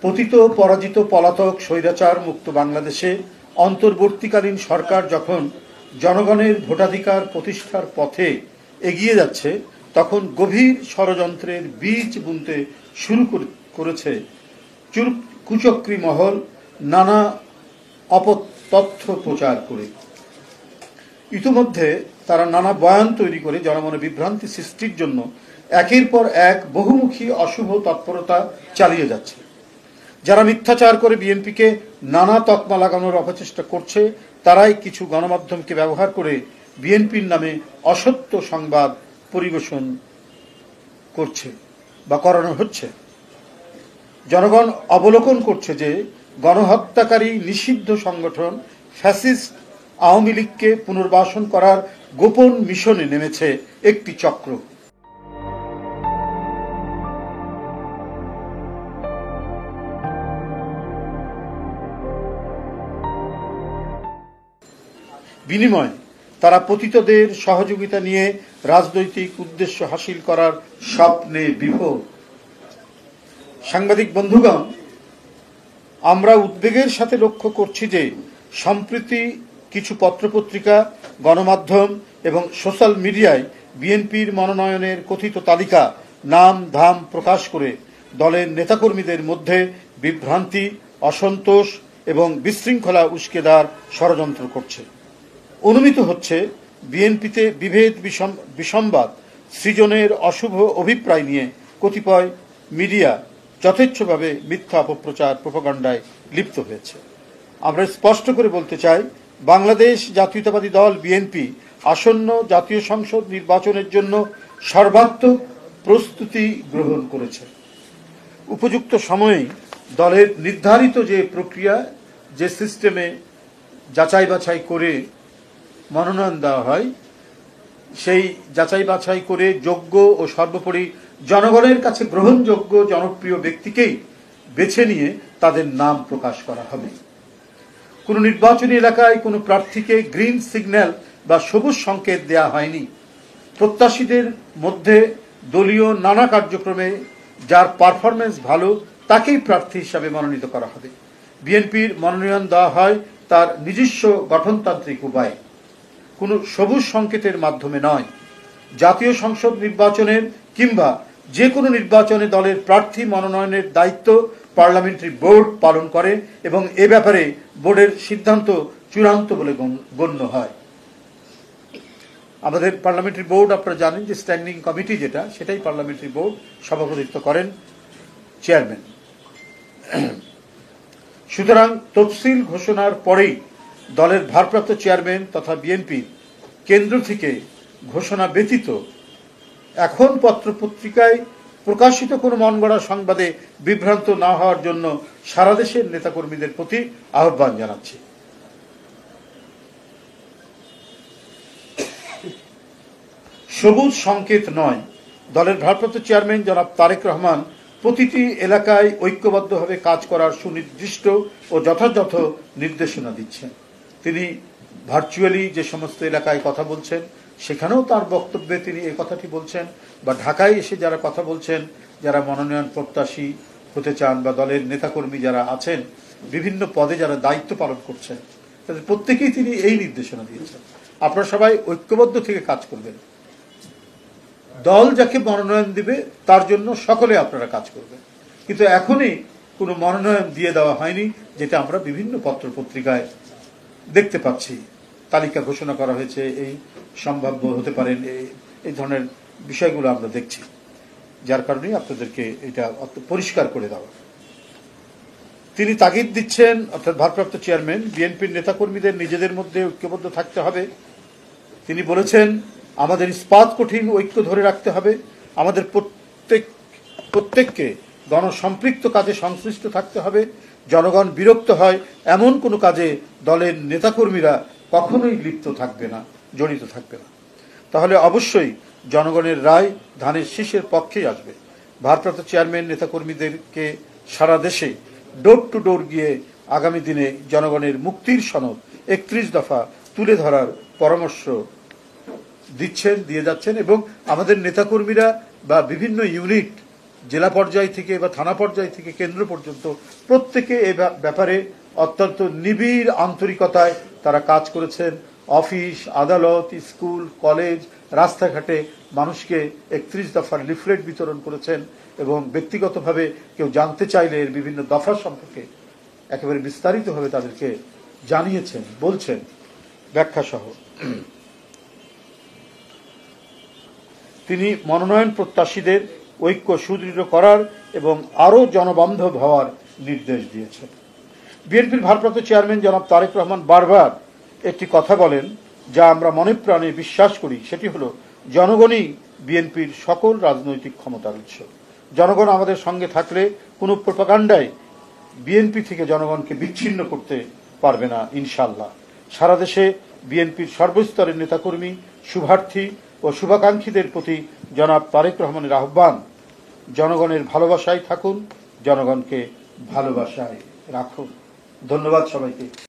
পতিত পরাজিত পলাতক স্বৈরাচার মুক্ত বাংলাদেশে অন্তর্বর্তীকালীন সরকার যখন জনগণের ভোটাধিকার প্রতিষ্ঠার পথে এগিয়ে যাচ্ছে, তখন গভীর ষড়যন্ত্রের বীজ বুনতে শুরু করেছে কুচক্রী মহল নানা অপতথ্য প্রচার করে। ইতিমধ্যে তারা নানা বয়ান তৈরি করে জনমনে বিভ্রান্তি সৃষ্টির জন্য একের পর এক বহুমুখী অশুভ তৎপরতা চালিয়ে যাচ্ছে। যারা মিথ্যাচার করে বিএনপিকে নানা তকমা লাগানোর অপচেষ্টা করছে, তারাই কিছু গণমাধ্যমকে ব্যবহার করে বিএনপির নামে অসত্য সংবাদ পরিবেশন করছে বা করানো হচ্ছে। জনগণ অবলোকন করছে যে গণহত্যাকারী নিষিদ্ধ সংগঠন ফ্যাসিস্ট আওয়ামী লীগকে পুনর্বাসন করার গোপন মিশনে নেমেছে একটি চক্র। বিনিময়ে তারা পতিতদের সহযোগিতা নিয়ে রাজনৈতিক উদ্দেশ্য হাসিল করার স্বপ্নে বিভোর। সাংবাদিক বন্ধুগণ, আমরা উদ্বেগের সাথে লক্ষ্য করছি যে সম্প্রতি কিছু পত্রপত্রিকা, গণমাধ্যম এবং সোশ্যাল মিডিয়ায় বিএনপির মনোনয়নের কথিত তালিকা নাম ধাম প্রকাশ করে দলের নেতাকর্মীদের মধ্যে বিভ্রান্তি, অসন্তোষ এবং বিশৃঙ্খলা উস্কে দেওয়ার ষড়যন্ত্র করছে। অনুমিত হচ্ছে বিএনপিতে বিভেদ বিসম্বাদ সৃজনের অশুভ অভিপ্রায় নিয়ে কতিপয় মিডিয়া যথেচ্ছভাবে মিথ্যা অপপ্রচার প্রোপাগান্ডায় লিপ্ত হয়েছে। আমরা স্পষ্ট করে বলতে চাই, বাংলাদেশ জাতীয়তাবাদী দল বিএনপি আসন্ন জাতীয় সংসদ নির্বাচনের জন্য সর্বাত্মক প্রস্তুতি গ্রহণ করেছে। উপযুক্ত সময়েই দলের নির্ধারিত যে প্রক্রিয়া, যে সিস্টেমে যাচাই বাছাই করে মনোনয়ন দেওয়া হয়, সেই যাচাই বাছাই করে যোগ্য ও সর্বোপরি জনগণের কাছে গ্রহণযোগ্য জনপ্রিয় ব্যক্তিকেই বেছে নিয়ে তাদের নাম প্রকাশ করা হবে। কোন নির্বাচনী এলাকায় কোনো প্রার্থীকে গ্রিন সিগন্যাল বা সবুজ সংকেত দেয়া হয়নি। প্রত্যাশীদের মধ্যে দলীয় নানা কার্যক্রমে যার পারফরমেন্স ভালো তাকেই প্রার্থী হিসাবে মনোনীত করা হবে। বিএনপির মনোনয়ন দেওয়া হয় তার নিজস্ব গঠনতান্ত্রিক উপায়ে, কোনো সবুজ সংকেতের মাধ্যমে নয়। জাতীয় সংসদ নির্বাচনের কিংবা যে কোনো নির্বাচনে দলের প্রার্থী মনোনয়নের দায়িত্ব পার্লামেন্টারি বোর্ড পালন করে এবং এ ব্যাপারে বোর্ডের সিদ্ধান্ত চূড়ান্ত বলে গণ্য হয়। আমাদের পার্লামেন্টারি বোর্ড, আপনারা জানেন যে স্ট্যান্ডিং কমিটি যেটা, সেটাই পার্লামেন্টারি বোর্ড, সভাপতিত্ব করেন চেয়ারম্যান। সুতরাং তফসিল ঘোষণার পরেই দলের ভারপ্রাপ্ত চেয়ারম্যান তথা বিএনপি কেন্দ্র থেকে ঘোষণা ব্যতীত এখন পত্রপত্রিকায় প্রকাশিত কোনো মনগড়া সংবাদে বিভ্রান্ত না হওয়ার জন্য সারা দেশের নেতাকর্মীদের প্রতি আহ্বান জানাচ্ছি। সবুজ সংকেত নয়, দলের ভারপ্রাপ্ত চেয়ারম্যান জনাব তারেক রহমান প্রতিটি এলাকায় ঐক্যবদ্ধভাবে কাজ করার সুনির্দিষ্ট ও যথাযথ নির্দেশনা দিচ্ছেন। তিনি ভার্চুয়ালি যে সমস্ত এলাকায় কথা বলছেন, সেখানেও তার বক্তব্যে তিনি এই কথাটি বলছেন, বা ঢাকায় এসে যারা কথা বলছেন, যারা মনোনয়ন প্রত্যাশী হতে চান বা দলের নেতাকর্মী যারা আছেন, বিভিন্ন পদে যারা দায়িত্ব পালন করছেন, তাদের প্রত্যেকেই তিনি এই নির্দেশনা দিয়েছেন, আপনারা সবাই ঐক্যবদ্ধ থেকে কাজ করবেন। দল যাকে মনোনয়ন দিবে তার জন্য সকলে আপনারা কাজ করবেন। কিন্তু এখনই কোনো মনোনয়ন দিয়ে দেওয়া হয়নি, যেটা আমরা বিভিন্ন পত্রপত্রিকায় দেখতে পাচ্ছি। তালিকা ঘোষণা করা হয়েছে, এই সম্ভাব্য হতে পারেন, এই ধরনের বিষয়গুলো আমরা দেখছি, যার কারণেই আপনাদেরকে এটা পরিষ্কার করে দেওয়া। তিনি তাগিদ দিচ্ছেন, অর্থাৎ ভারপ্রাপ্ত চেয়ারম্যান, বিএনপির নেতাকর্মীদের নিজেদের মধ্যে ঐক্যবদ্ধ থাকতে হবে। তিনি বলেছেন, আমাদের ইস্পাত কঠিন ঐক্য ধরে রাখতে হবে, আমাদের প্রত্যেককে গণসম্পৃক্ত কাজে সংশ্লিষ্ট থাকতে হবে। জনগণ বিরক্ত হয় এমন কোনো কাজে দলের নেতাকর্মীরা কখনোই লিপ্ত থাকবে না, জড়িত থাকবে না। তাহলে অবশ্যই জনগণের রায় ধানের শীষের পক্ষেই আসবে। ভারপ্রাপ্ত চেয়ারম্যান নেতাকর্মীদেরকে সারা দেশে ডোর টু ডোর গিয়ে আগামী দিনে জনগণের মুক্তির সনদ 31 দফা তুলে ধরার পরামর্শ দিয়ে যাচ্ছেন। এবং আমাদের নেতাকর্মীরা বা বিভিন্ন ইউনিট জেলা পর্যায় থেকে বা থানা পর্যায় থেকে কেন্দ্র পর্যন্ত প্রত্যেকে এ ব্যাপারে অত্যন্ত নিবিড় আন্তরিকতায় তারা কাজ করেছেন। অফিস, আদালত, স্কুল, কলেজ, রাস্তাঘাটে মানুষকে 31 দফার লিফলেট বিতরণ করেছেন এবং ব্যক্তিগতভাবে কেউ জানতে চাইলে এর বিভিন্ন দফা সম্পর্কে একেবারে বিস্তারিতভাবে তাদেরকে জানিয়েছেন, বলছেন ব্যাখ্যা সহ। তিনি মনোনয়ন প্রত্যাশীদের ঐক্য সুদৃঢ় করার এবং আরও জনবান্ধব হওয়ার নির্দেশ দিয়েছেন। বিএনপির ভারপ্রাপ্ত চেয়ারম্যান জনাব তারেক রহমান বারবার একটি কথা বলেন, যা আমরা মনে প্রাণে বিশ্বাস করি, সেটি হলো জনগণই বিএনপির সকল রাজনৈতিক ক্ষমতার উৎস। জনগণ আমাদের সঙ্গে থাকলে কোনো প্রোপাগান্ডায় বিএনপি থেকে জনগণকে বিচ্ছিন্ন করতে পারবে না ইনশাল্লাহ। সারা দেশে বিএনপির সর্বস্তরের নেতাকর্মী, শুভার্থী ও শুভাকাঙ্ক্ষীদের প্রতি জনাব তারেক রহমানের আহ্বান, জনগণের ভালোবাসায় থাকুন, জনগণকে ভালোবাসায় রাখুন। ধন্যবাদ সবাইকে।